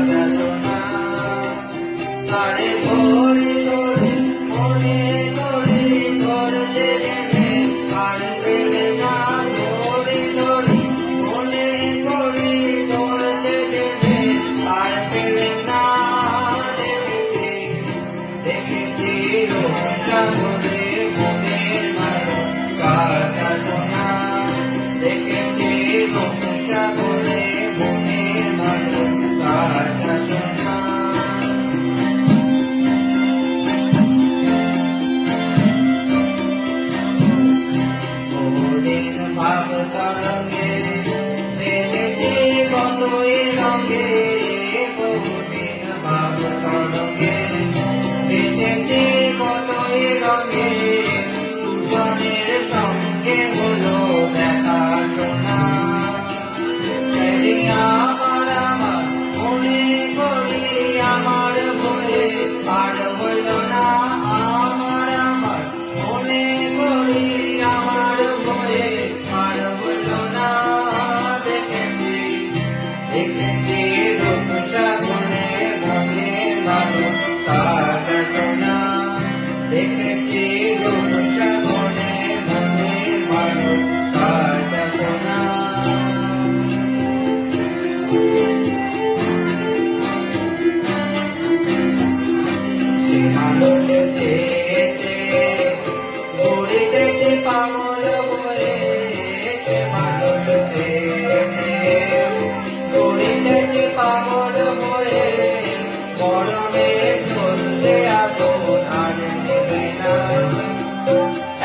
কাঁচা সোনা তারে ধরে ধরে মনে ধরে ধরতে গেলে আর পেলে না ধরে ধরে মনে ধরে ধরতে গেলে আর পেলে না দেখেছি দেখেছি রূপসাগরে মনের মাঝে কাঁচা সোনা দেখেছি রূপসাগরে মনের মাঝে কাঁচা সোনা বহুদিন ভাব তরঙ্গে ভেসেছি কতই রঙে বহুদিন ভাব তরঙ্গে ভেসেছি কতই রঙে দুজনের সঙ্গে হলো দেখা শোনা আমার আমার মনে করি আমার ভয়ে আর হইল না আমার আমার মনে করি আমার ভয়ে আর হইল না দেখেছি দেখেছি রূপসাগরে মনের ভালো কাঁচা সোনা দেখেছি রূপসাগরে মনের ভালো কাঁচা সোনা সে মানুষ চেয়েছে ঘুরিতেছে পাগল হয়ে সে মানুষ চেয়েছে ঘুরিতেছে পাগল হয়ে গরমে জ্বলছে আগুন আর নেবে না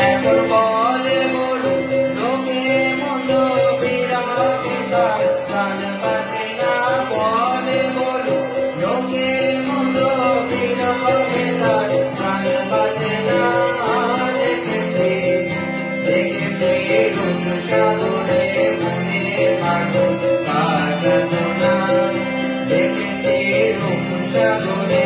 এখন বলে বলু লোকে মন্দ বিরাগে তার প্রাণ বাঁচে না বলে বলু লোকে মন্দ বিরাগে তার প্রাণ বাঁচে না দেখেছি দেখেছি রূপসাগরে মনের ভালো কাঁচা সোনা দেখেছি রূপসাগরে